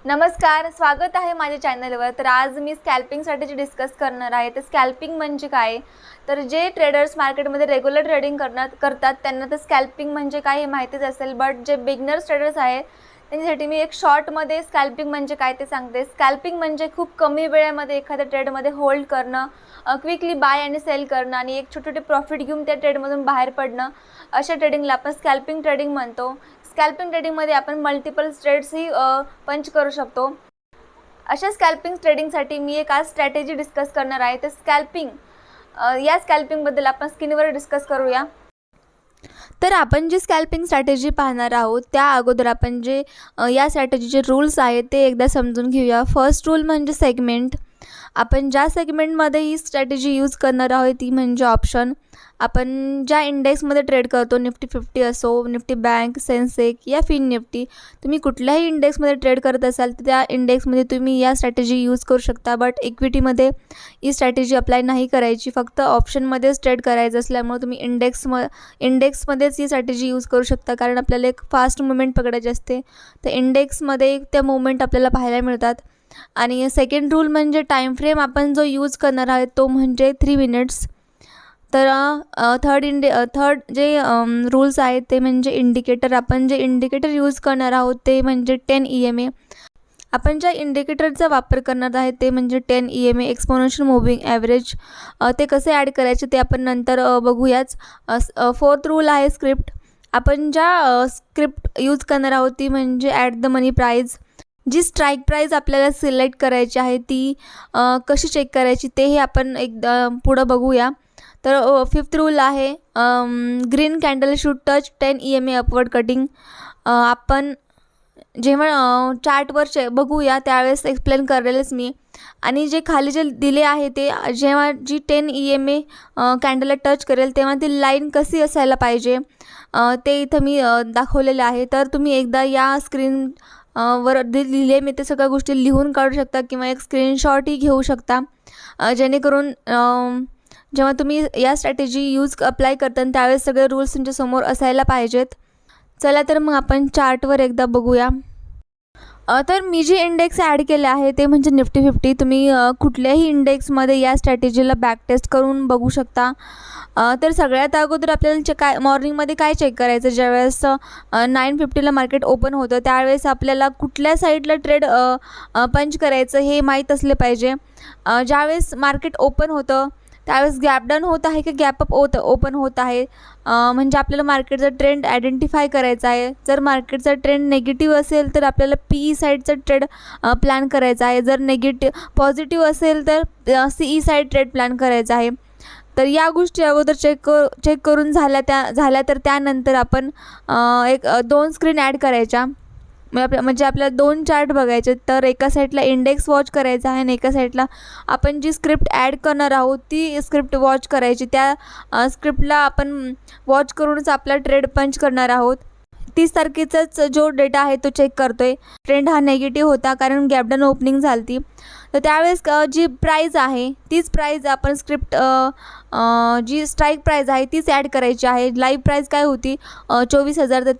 नमस्कार, स्वागत आहे माझ्या चॅनलवर. तर आज मी स्कॅल्पिंग स्ट्रॅटेजी डिस्कस करणार आहे. तर स्कॅल्पिंग म्हणजे काय? तर जे ट्रेडर्स मार्केटमध्ये रेग्युलर ट्रेडिंग करतात त्यांना तर स्कॅल्पिंग म्हणजे काय हे माहितीच असेल. बट जे बिगनर्स ट्रेडर्स आहे त्यांच्यासाठी मी एक शॉर्टमध्ये स्कॅल्पिंग म्हणजे काय ते सांगते. स्कॅल्पिंग म्हणजे खूप कमी वेळेमध्ये एखाद्या ट्रेडमध्ये होल्ड करणं, क्विकली बाय आणि सेल करणं आणि एक छोटे-छोटे प्रॉफिट घेऊन त्या ट्रेडमधून बाहेर पडणं. अशा ट्रेडिंगला आपण स्कॅल्पिंग ट्रेडिंग म्हणतो. स्कॅल्पिंग ट्रेडिंगमध्ये आपण मल्टिपल ट्रेड्सही पंच करू शकतो. अशा स्कॅल्पिंग ट्रेडिंगसाठी मी एक आज स्ट्रॅटेजी डिस्कस करणार आहे. तर या स्कॅल्पिंगबद्दल आपण स्क्रीनवर डिस्कस करूया. तर आपण जी स्कॅल्पिंग स्ट्रॅटेजी पाहणार आहोत त्या अगोदर आपण जे या स्ट्रॅटेजीचे रूल्स आहेत ते एकदा समजून घेऊया. फर्स्ट रूल म्हणजे सेगमेंट. आपण ज्या सेगमेंटमध्ये ही स्ट्रॅटेजी यूज करणार आहोत ती म्हणजे ऑप्शन. आपण ज्या इंडेक्समध्ये ट्रेड करतो, निफ्टी 50 असो, निफ्टी बँक, सेन्सेक्स या फिन निफ्टी, तुम्ही कुठल्याही इंडेक्समध्ये ट्रेड करत असाल तर त्या इंडेक्समध्ये तुम्ही या स्ट्रॅटेजी यूज करू शकता. बट इक्विटीमध्ये ही स्ट्रॅटेजी अप्लाय नाही करायची, फक्त ऑप्शनमध्येच ट्रेड करायचं असल्यामुळे तुम्ही इंडेक्समध्येच ही स्ट्रॅटेजी यूज करू शकता. कारण आपल्याला एक फास्ट मुवमेंट पकडायची असते, तर इंडेक्समध्ये त्या मुवमेंट आपल्याला पाहायला मिळतात. आणि सेकंड रूल म्हणजे टाईम फ्रेम आपण जो यूज करणार आहे तो म्हणजे 3 मिनिट्स. तर थर्ड जे रूल्स आहेत ते म्हणजे इंडिकेटर. आपण जे इंडिकेटर यूज करणार आहोत ते म्हणजे 10 EMA. आपण ज्या इंडिकेटरचा वापर करणार आहे ते म्हणजे 10 EMA एक्सपोनेन्शियल मूव्हिंग ॲव्हरेज. ते कसे ॲड करायचे ते आपण नंतर बघूयाच. फोर्थ रूल आहे स्क्रिप्ट. आपण ज्या स्क्रिप्ट यूज करणार आहोत ती म्हणजे ॲट द मनी प्राईज. जी स्ट्राईक प्राईज आपल्याला सिलेक्ट करायची आहे ती कशी चेक करायची तेही आपण एकदा पुढं बघूया. तर फिफ्थ रूल आहे green candle should touch 10 EMA upward cutting. आपण जेव्हा चार्टवर बघूया त्यावेळेस एक्सप्लेन करेलच मी. आणि जे खाली जे दिले आहे ते जेव्हा जी 10 EMA कॅन्डलला टच करेल तेव्हा ती लाईन कशी असायला पाहिजे ते इथं मी दाखवलेलं आहे. तर तुम्ही एकदा या स्क्रीन वर लिहिले मी ते सगळ्या गोष्टी लिहून काढू शकता किंवा एक स्क्रीनशॉटही घेऊ शकता. जेणेकरून जेव्हा तुम्ही या स्ट्रॅटेजी अप्लाय करता त्यावेळेस सगळे रूल्स तुमच्यासमोर असायला पाहिजेत. चला तर मग आपण चार्टवर एकदा बघूया. तर मी जे इंडेक्स ॲड केले आहे ते म्हणजे निफ्टी 50. तुम्ही कुठल्याही इंडेक्समध्ये या स्ट्रॅटेजीला बॅक टेस्ट करून बघू शकता. तर सगळ्यात अगोदर आपल्याला मॉर्निंगमध्ये काय चेक करायचं, ज्यावेळेस 9:50ला मार्केट ओपन होतं त्यावेळेस आपल्याला कुठल्या साईडला ट्रेड पंच करायचं हे माहीत असले पाहिजे. ज्यावेळेस मार्केट ओपन होतं त्यावेळेस गॅप डाऊन होत आहे की गॅप अप ओपन होत आहे, म्हणजे आपल्याला मार्केटचा ट्रेंड आयडेंटिफाय करायचा आहे. जर मार्केटचा ट्रेंड निगेटिव्ह असेल तर आपल्याला PE साईडचा ट्रेड प्लॅन करायचा आहे. जर पॉझिटिव्ह असेल तर CE साईड ट्रेड प्लॅन करायचा आहे. तर या गोष्टी अगोदर चेक करून झाल्या तर त्यानंतर आपण 2 स्क्रीन ॲड करायच्या. म्हणजे आपल्याला 2 चार्ट बघायचे. तर एका साईडला इंडेक्स वॉच करायचा आहे आणि एका साईडला आपण जी स्क्रिप्ट ॲड करणार आहोत ती स्क्रिप्ट वॉच करायची. त्या स्क्रिप्टला आपण वॉच करूनच आपला ट्रेड पंच करणार आहोत. 30 तारखेचाच जो डेटा आहे तो चेक करतोय. ट्रेंड हा नेगेटिव्ह होता कारण गॅपडाऊन ओपनिंग झाली. तर त्यावेळेस जी प्राईज आहे तीच प्राईज आपण जी स्ट्राईक प्राईज आहे तीच ॲड करायची आहे. लाईव्ह प्राईज काय होती 24,000, तर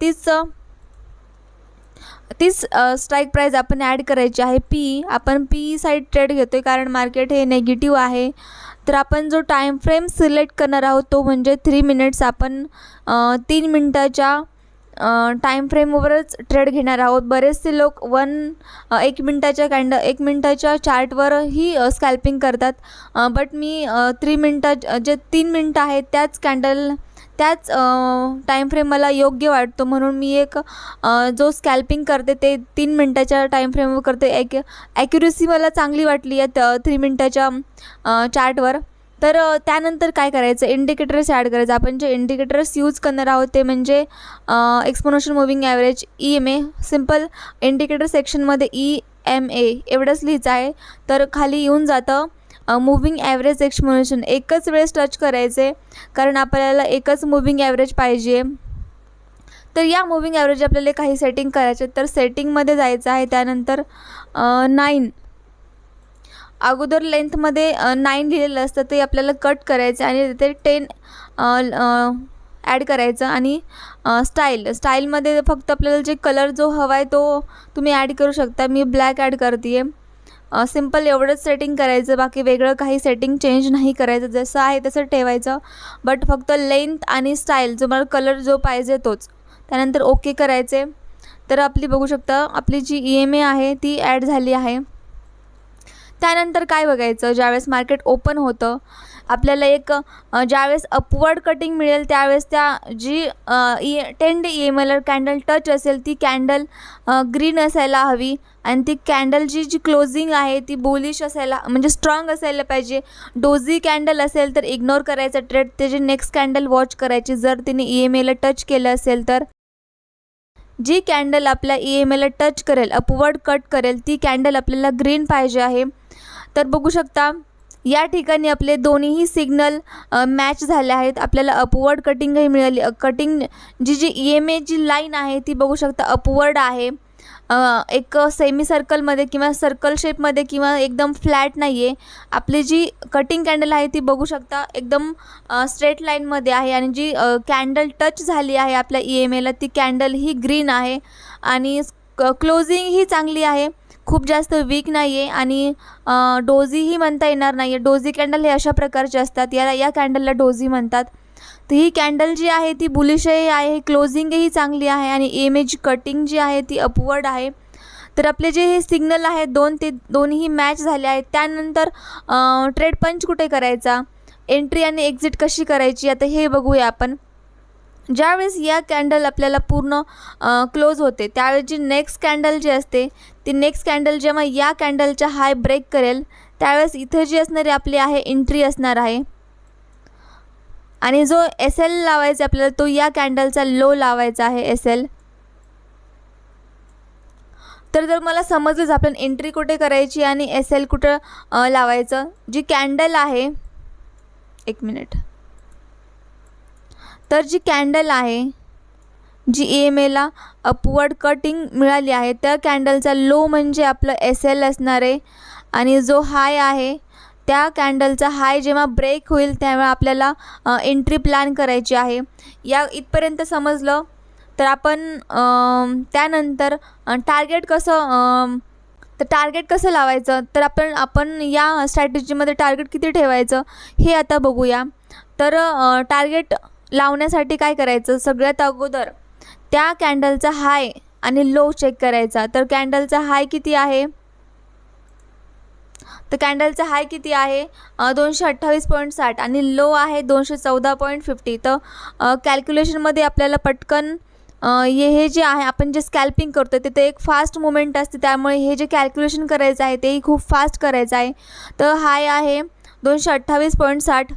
तीच स्ट्राईक प्राईज आपण ॲड करायची आहे. आपण PE साईड ट्रेड घेतो आहे कारण मार्केट हे नेगेटिव्ह आहे. तर आपण जो टाईम फ्रेम सिलेक्ट करणार आहोत तो म्हणजे 3 मिनिट्स. आपण 3 मिनटाच्या टाईम फ्रेमवरच ट्रेड घेणार आहोत. बरेचसे लोक 1 मिनटाच्या चार्टवरही स्कॅल्पिंग करतात. बट मी 3 मिनटं आहेत त्याच टाईम फ्रेम मला योग्य वाटतो, म्हणून मी जो स्कॅल्पिंग करते ते 3 मिनटाच्या टाईम फ्रेमवर करते. ॲक्युरेसी मला चांगली वाटली या 3 मिनटाच्या चार्टवर. तर त्यानंतर काय करायचं, इंडिकेटर्स ॲड करायचं. आपण जे इंडिकेटर्स यूज करणार आहोत ते म्हणजे exponential moving average EMA. Simple indicator सेक्शनमध्ये EMA एवढंच लिहायचं आहे. तर खाली येऊन जातं मूव्हिंग ॲव्हरेज एक्सपोनेन्शियल. एकच वेळेस टच करायचे कारण आपल्याला एकच मूव्हिंग ॲव्हरेज पाहिजे. तर या मूव्हिंग ॲव्हरेज आपल्याला काही सेटिंग करायचे. तर सेटिंगमध्ये जायचं आहे. त्यानंतर 9 अगोदर लेंथमध्ये 9 लिहिलेलं असतं ते आपल्याला कट करायचं आणि तिथे ॲड करायचं आणि स्टाईलमध्ये फक्त आपल्याला जे कलर जो हवा आहे तो तुम्ही ॲड करू शकता. मी ब्लॅक ॲड करते आहे. सिम्पल एवढंच सेटिंग करायचं, बाकी वेगळं काही सेटिंग चेंज नाही करायचं, जसं आहे तसं ठेवायचं. बट फक्त लेंथ आणि स्टाईल जो मला कलर जो पाहिजे तोच. त्यानंतर ओके करायचे. तर आपली बघू शकता आपली जी EMA आहे ती ॲड झाली आहे. त्यानंतर काय बघायचं, ज्यावेळेस मार्केट ओपन होतं आपल्याला एक ज्यावेळेस अपवर्ड कटिंग मिळेल त्यावेळेस त्या जी 10 day EMAला कॅन्डल टच असेल ती कॅन्डल ग्रीन असायला हवी आणि ती कॅन्डल जी क्लोजिंग आहे ती बुलिश असायला म्हणजे स्ट्रॉंग असायला पाहिजे. डोझी कॅन्डल असेल तर इग्नोर करायचा ट्रेड, त्याची नेक्स्ट कॅन्डल वॉच करायची. जर तिने EMAला टच केलं असेल तर जी कॅन्डल आपल्या EMAला टच करेल, अपवर्ड कट करेल, ती कॅन्डल आपल्याला ग्रीन पाहिजे आहे. तर बघू शकता या ठिकाणी आपले दोन्हीही सिग्नल मॅच झाले आहेत. आपल्याला अपवर्ड कटिंगही मिळाली. कटिंग जी EMA जी लाईन आहे ती बघू शकता अपवर्ड आहे. एक सेमी सर्कलमध्ये किंवा सर्कल शेपमध्ये किंवा एकदम फ्लॅट नाही आहे. आपली जी कटिंग कॅन्डल आहे ती बघू शकता एकदम स्ट्रेट लाईनमध्ये आहे आणि जी कॅन्डल टच झाली आहे आपल्या EMAला ती कॅन्डल ही ग्रीन आहे आणि क्लोजिंग ही चांगली आहे, खूप जास्त वीक नाही आहे आणि डोझीही म्हणता येणार नाही आहे. डोझी कॅन्डल हे अशा प्रकारचे असतात, या कॅन्डलला डोझी म्हणतात. तर ही कॅन्डल जी आहे ती बुलिशही आहे, क्लोजिंगही चांगली आहे आणि EMA जी कटिंग जी आहे ती अपवर्ड आहे. तर आपले जे हे सिग्नल आहेत दोन्हीही मॅच झाले आहेत. त्यानंतर ट्रेड पंच कुठे करायचा, एंट्री आणि एक्झिट कशी करायची आता हे बघूया आपण. ज्यावेळेस या कॅन्डल आपल्याला पूर्ण क्लोज होते त्यावेळेस जी नेक्स्ट कॅन्डल जी असते ती नेक्स्ट कॅन्डल जेव्हा या कॅन्डलच्या हाय ब्रेक करेल त्यावेळेस इथे जी असणारी आपली आहे एंट्री असणार आहे आणि जो SL लावायचा आपल्याला तो या कॅन्डलचा लो लावायचा आहे SL. तर जर मला समजलंच आपण एंट्री कुठे करायची आणि SL कुठं लावायचं. जी कॅन्डल आहे, एक मिनिट, तर जी कॅन्डल आहे जी EMAला अपवर्ड कटिंग मिळाली आहे त्या कॅन्डलचा लो म्हणजे आपलं SL असणार आहे आणि जो हाय आहे त्या कॅन्डलचा हाय जेव्हा ब्रेक होईल तेव्हा आपल्याला एंट्री प्लॅन करायची आहे. या इथपर्यंत समजलं. तर आपण त्यानंतर टार्गेट कसं लावायचं, तर आपण या स्ट्रॅटेजीमध्ये टार्गेट किती ठेवायचं हे आता बघूया. तर टार्गेट लावण्यासाठी काय करायचं, सगळ्यात अगोदर त्या कॅन्डलचा हाय आणि लो चेक करायचा. तर कॅन्डलचा हाय किती आहे, तर कॅन्डलचा हाय किती आहे 228.60 आणि लो आहे 214.50. तर कॅल्क्युलेशनमध्ये आपल्याला पटकन हे जे आहे आपण जे स्कॅल्पिंग करतो तिथे एक फास्ट मुवमेंट असते, त्यामुळे हे जे कॅल्क्युलेशन करायचं आहे तेही खूप फास्ट करायचं आहे. तर हाय आहे 228.60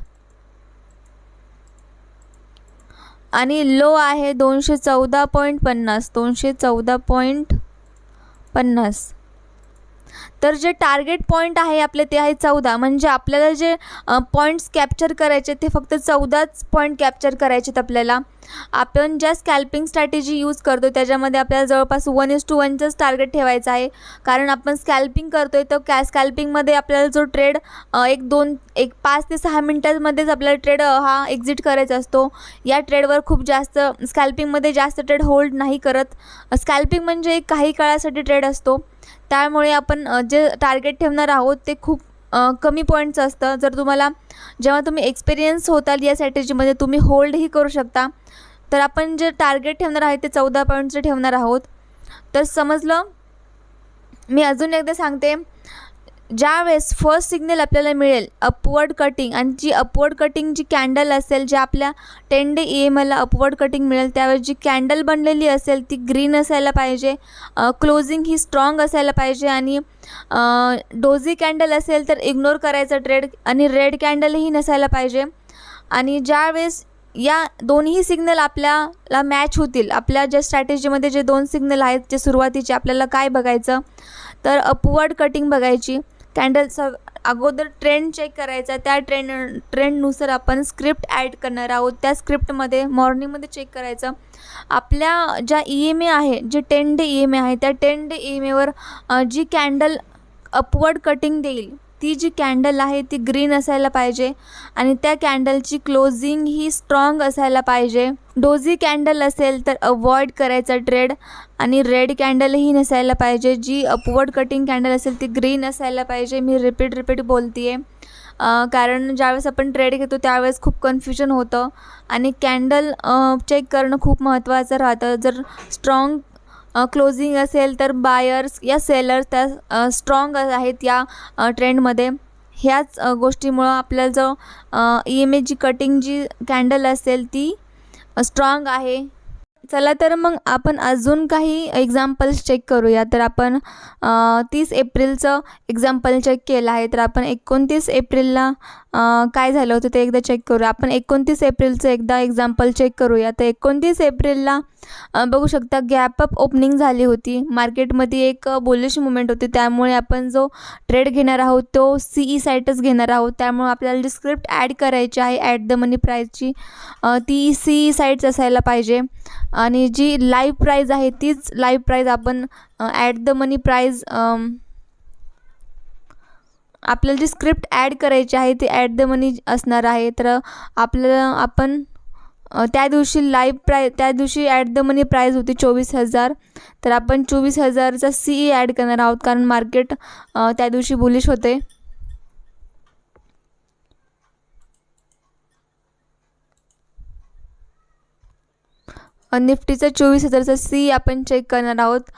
आणि लो आहे 214.50 214.50. तर जे टार्गेट पॉईंट आहे आपले ते आहे 14. म्हणजे आपल्याला जे पॉईंट्स कॅप्चर करायचे ते फक्त 14च पॉईंट कॅप्चर करायचे आहेत आपल्याला. आपण ज्या स्कॅल्पिंग स्ट्रॅटेजी यूज करतो त्याच्यामध्ये आपल्याला जवळपास 1:1च टार्गेट ठेवायचं आहे. कारण आपण स्कॅल्पिंग करतो आहे तर स्कॅल्पिंगमध्ये आपल्याला जो ट्रेड एक 5 ते 6 मिनटांमध्येच आपल्याला ट्रेड हा एक्झिट करायचा असतो. या ट्रेडवर खूप जास्त स्कॅल्पिंगमध्ये जास्त ट्रेड होल्ड नाही करत. स्कॅल्पिंग म्हणजे एक काही काळासाठी ट्रेड असतो, त्यामुळे आपण जे टार्गेट ठेवणार आहोत ते खूप कमी पॉईंटचं असतं. जर तुम्हाला जेव्हा तुम्ही एक्सपिरियन्स होताल या स्ट्रॅटेजीमध्ये तुम्ही होल्डही करू शकता. तर आपण जे टार्गेट ठेवणार आहे ते 14 पॉईंटचं ठेवणार आहोत. तर समजलं. मी अजून एकदा सांगते, ज्यावेळेस फर्स्ट सिग्नल आपल्याला मिळेल अपवर्ड कटिंग आणि जी अपवर्ड कटिंग जी कॅन्डल असेल जे आपल्या 10 day EMAला अपवर्ड कटिंग मिळेल त्यावेळेस जी कॅन्डल बनलेली असेल ती ग्रीन असायला पाहिजे, क्लोजिंग ही स्ट्रॉंग असायला पाहिजे आणि डोझी कॅन्डल असेल तर इग्नोर करायचं ट्रेड आणि रेड कॅन्डलही नसायला पाहिजे. आणि ज्यावेळेस या दोन्ही सिग्नल आपल्याला मॅच होतील, आपल्या ज्या स्ट्रॅटेजीमध्ये जे 2 सिग्नल आहेत जे सुरुवातीचे आपल्याला काय बघायचं तर अपवर्ड कटिंग बघायची. कॅन्डलचा अगोदर ट्रेंड चेक करायचा, त्या ट्रेंडनुसार आपण स्क्रिप्ट ॲड करणार आहोत. त्या स्क्रिप्टमध्ये मॉर्निंगमध्ये चेक करायचं आपल्या ज्या EMA आहे जे 10 day EMA आहे त्या 10 day EMAवर जी कॅन्डल अपवर्ड कटिंग देईल ती जी कॅन्डल आहे ती ग्रीन असायला पाहिजे आणि त्या कॅन्डलची क्लोजिंग ही स्ट्रॉंग असायला पाहिजे. डोजी कॅन्डल असेल तर अवॉइड करायचा ट्रेड आणि रेड कॅन्डलही नसायला पाहिजे. जी अपवर्ड कटिंग कॅन्डल असेल ती ग्रीन असायला पाहिजे. मी रिपीट बोलते आहे कारण ज्यावेळेस आपण ट्रेड घेतो त्यावेळेस खूप कन्फ्युजन होतं आणि कॅन्डल चेक करणं खूप महत्त्वाचं राहतं. जर स्ट्रॉंग क्लोजिंग असेल तर बायर्स या सेलर्स त्या स्ट्रॉंग आहेत या ट्रेंडमध्ये. ह्याच गोष्टीमुळं आपल्याला जो EMA जी कटिंग जी कॅन्डल असेल ती स्ट्रॉंग आहे. चला तर मग आपण अजून काही एक्झाम्पल्स चेक करूया. तर आपण 30 एप्रिलचं एक्झाम्पल चेक केलं आहे. तर आपण 29 एप्रिलला काय झालं होतं ते एकदा चेक करूया. आपण 29 एप्रिलचं एकदा एक्झाम्पल चेक करूया. तर 29 एप्रिलला बघू शकता गॅप अप ओपनिंग झाली होती. मार्केटमध्ये एक बुलिश मुवमेंट होती. त्यामुळे आपण जो ट्रेड घेणार आहोत तो CE साईटच घेणार आहोत. त्यामुळे आपल्याला जी स्क्रिप्ट ॲड करायची आहे ॲट द मनी प्राईजची ती CE साईट्स असायला पाहिजे आणि जी लाईव्ह प्राईज आहे तीच लाईव्ह प्राईज आपण ॲट द मनी प्राईज आपल्याला जी स्क्रिप्ट ॲड करायची आहे ती ॲट द मनी असणार आहे. तर आपण त्या दिवशी त्या दिवशी ॲट द मनी प्राईज होती 24,000. तर आपण 24,000चा CE ॲड करणार आहोत कारण मार्केट त्या दिवशी बुलिश होते. निफ्टीचा 24,000चा CE आपण चेक करणार आहोत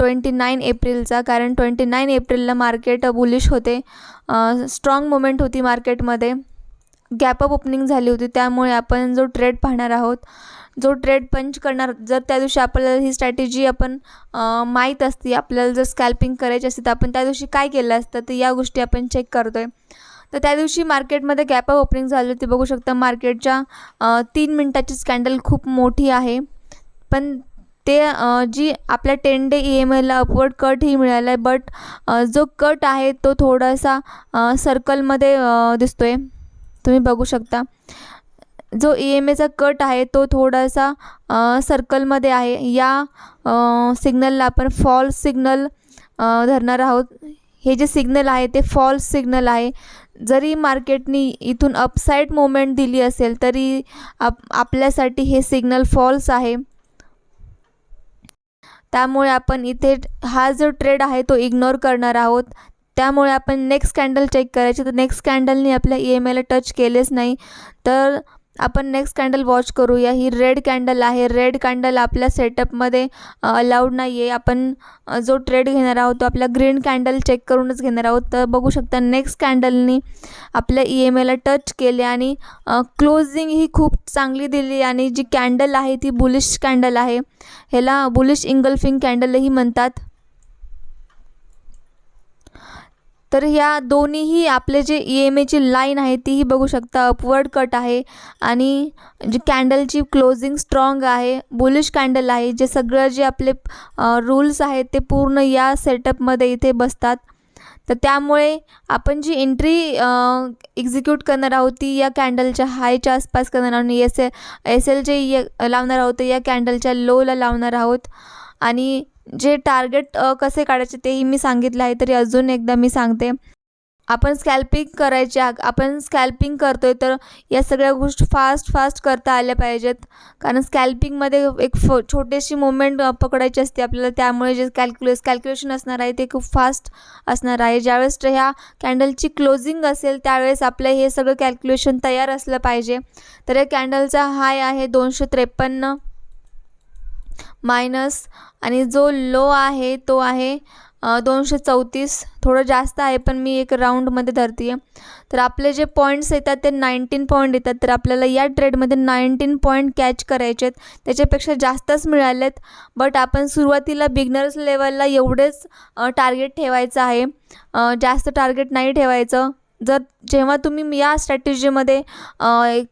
29 एप्रिलचा कारण 29 एप्रिलला मार्केट बुलिश होते. स्ट्रॉंग मुवमेंट होती मार्केटमध्ये. गॅप अप ओपनिंग झाली होती. त्यामुळे आपण जो ट्रेड पाहणार आहोत जो ट्रेड पंच करणार जर त्या दिवशी आपल्याला ही स्ट्रॅटेजी आपण माहीत असते आपल्याला जर स्कॅल्पिंग करायची असते तर आपण त्या दिवशी काय केलं असतं तर या गोष्टी आपण चेक करतो आहे. तर त्या दिवशी मार्केटमध्ये गॅप अप ओपनिंग झाली होती. बघू शकता मार्केटच्या 3 मिनटाची कॅन्डल खूप मोठी आहे पण ते जी आपल्या 10 डे EMAला अपवर्ड कटही मिळाला आहे. बट जो कट आहे तो थोडासा सर्कलमध्ये दिसतो आहे. तुम्ही बघू शकता जो EMAचा कट आहे तो थोडासा सर्कलमध्ये आहे. या सिग्नलला आपण फॉल्स सिग्नल धरणार आहोत. हे जे सिग्नल आहे ते फॉल्स सिग्नल आहे. जरी मार्केटनी इथून अपसाईड मुवमेंट दिली असेल तरी आपल्यासाठी हे सिग्नल फॉल्स आहे. त्यामुळे आपण इथे हा जो ट्रेड आहे तो इग्नोर करणार आहोत. त्यामुळे आपण नेक्स्ट कॅन्डल चेक करायची. तर नेक्स्ट कॅन्डलनी आपल्या EMAला टच केलेच नाही तर आपण नेक्स्ट कॅन्डल वॉच करूया. ही रेड कॅन्डल आहे. रेड कॅन्डल आपल्या सेटअपमध्ये अलाउड नाही आहे. आपण जो ट्रेड घेणार आहोत तो आपल्या ग्रीन कॅन्डल चेक करूनच घेणार आहोत. तर बघू शकता नेक्स्ट कॅन्डलनी आपल्या EMAला टच केले आणि क्लोजिंग ही खूप चांगली दिली आणि जी कॅन्डल आहे ती बुलिश कॅन्डल आहे. ह्याला बुलिश इंगल्फिंग कॅन्डलही म्हणतात. तर ह्या दोन्हीही आपले जे EMAची लाईन आहे तीही बघू शकता अपवर्ड कट आहे आणि जी कॅन्डलची क्लोजिंग स्ट्रॉंग आहे. बुलिश कॅन्डल आहे. जे सगळं जे आपले रूल्स आहेत ते पूर्ण या सेटअपमध्ये इथे बसतात. तर त्यामुळे आपण जी एंट्री एक्झिक्यूट करणार आहोत ती या कॅन्डलच्या हायच्या आसपास करणार आहोत आणि SL जे लावणार आहोत ते या कॅन्डलच्या लोला लावणार आहोत. आणि जे टार्गेट कसे काढायचे तेही मी सांगितलं आहे तरी अजून एकदा मी सांगते. आपण स्कॅल्पिंग करतोय तर या सगळ्या गोष्टी फास्ट करता आल्या पाहिजेत कारण स्कॅल्पिंगमध्ये एक छोटीशी मुवमेंट पकडायची असते आपल्याला. त्यामुळे जे कॅल्क्युलेशन असणार आहे ते खूप फास्ट असणार आहे. ज्यावेळेस ह्या कॅन्डलची क्लोजिंग असेल त्यावेळेस आपलं हे सगळं कॅल्क्युलेशन तयार असलं पाहिजे. तर या कॅन्डलचा हाय आहे 253 मायनस आणि जो लो आहे तो आहे 234. थोडं जास्त आहे पण मी एक राऊंडमध्ये धरते आहे. तर आपले जे पॉईंट्स येतात ते 19 पॉईंट येतात. तर आपल्याला या ट्रेडमध्ये 19 पॉईंट कॅच करायचे आहेत. त्याच्यापेक्षा जास्तच मिळालेत बट आपण सुरुवातीला बिगनर्स लेवलला एवढेच टार्गेट ठेवायचं आहे. जास्त टार्गेट नाही ठेवायचं. जेव्हा तुम्ही या स्ट्रॅटेजीमध्ये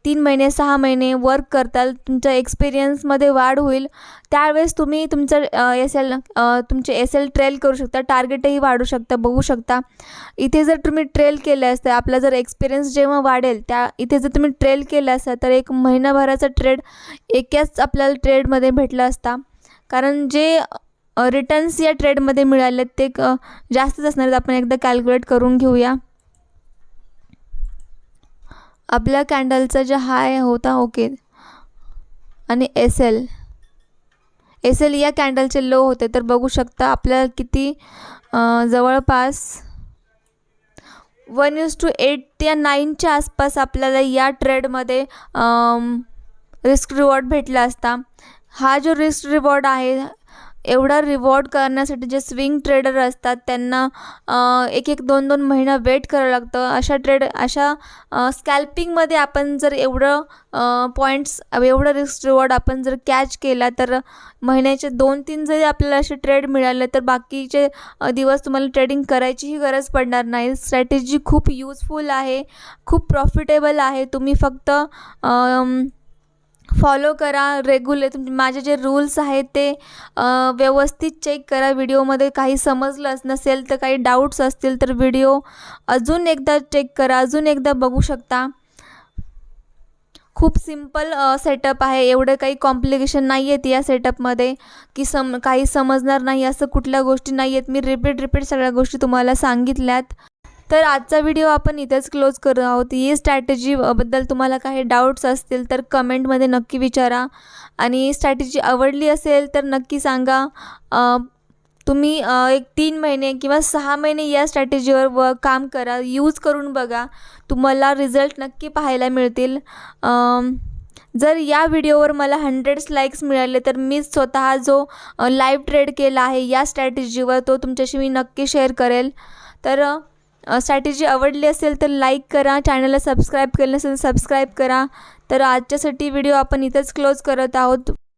3 महिने 6 महिने वर्क करताल तुमच्या एक्सपिरियन्समध्ये वाढ होईल त्यावेळेस तुम्ही तुमचे SL ट्रेल करू शकता. टार्गेटही वाढू शकता. बघू शकता इथे जर तुम्ही ट्रेल केलं असतं आपला जर एक्सपिरियन्स जेव्हा वाढेल इथे जर तुम्ही ट्रेल केलं असतं तर एक महिनाभराचा ट्रेड एकाच आपल्याला ट्रेडमध्ये भेटला असता कारण जे रिटर्न्स या ट्रेडमध्ये मिळाले ते जास्तच असणार आहेत. आपण एकदा कॅल्क्युलेट करून घेऊया. आपल्या कॅन्डलचा जे हाय होता ओके आणि एस एल या कॅन्डलचे लो होते, तर बघू शकता आपल्याला किती जवळपास 1:8 या 9च्या आसपास आपल्याला या ट्रेडमध्ये रिस्क रिवॉर्ड भेटला असता. हा जो रिस्क रिवॉर्ड आहे, एवढा रिवॉर्ड करण्यासाठी जे स्विंग ट्रेडर असतात त्यांना 1-2 महिना वेट करावं लागतं. अशा स्कॅल्पिंगमध्ये आपण जर एवढं पॉईंट्स एवढं रिस्क रिवॉर्ड आपण जर कॅच केला, तर महिन्याचे 2-3 जरी आपल्याला असे ट्रेड मिळाले तर बाकीचे दिवस तुम्हाला ट्रेडिंग करायचीही गरज पडणार नाही. स्ट्रॅटेजी खूप यूजफुल आहे, खूप प्रॉफिटेबल आहे. तुम्ही फक्त फॉलो करा रेग्युलर. माझे जे रूल्स आहेत ते व्यवस्थित चेक करा. व्हिडिओमध्ये काही समजलं नसेल तर काही डाऊट्स असतील तर व्हिडिओ अजून एकदा चेक करा, अजून एकदा बघू शकता. खूप सिंपल सेटअप आहे, एवढं काही कॉम्प्लिकेशन नाही आहेत या सेटअपमध्ये की काही समजणार नाही असं कुठल्या गोष्टी नाही आहेत. मी रिपीट सगळ्या गोष्टी तुम्हाला सांगितल्यात. तर आजचा व्हिडिओ आपण इथेच क्लोज करत आहोत. ही स्ट्रॅटेजीबद्दल तुम्हाला काही डाऊट्स असतील तर कमेंटमध्ये नक्की विचारा, आणि स्ट्रॅटेजी आवडली असेल तर नक्की सांगा. तुम्ही 3 महिने किंवा 6 महिने या स्ट्रॅटेजीवर काम करा, यूज करून बघा, तुम्हाला रिझल्ट नक्की पाहायला मिळतील. जर या व्हिडिओवर मला 100 लाईक्स मिळाले तर मी स्वतः जो लाईव्ह ट्रेड केला आहे या स्ट्रॅटेजीवर तो तुमच्याशी मी नक्की शेअर करेल. तर स्ट्रॅटेजी आवडली असेल तर लाईक करा, चॅनलला सबस्क्राईब केलं नसेल तर सबस्क्राईब करा. तर आजच्यासाठी व्हिडिओ आपण इथेच क्लोज करत आहोत.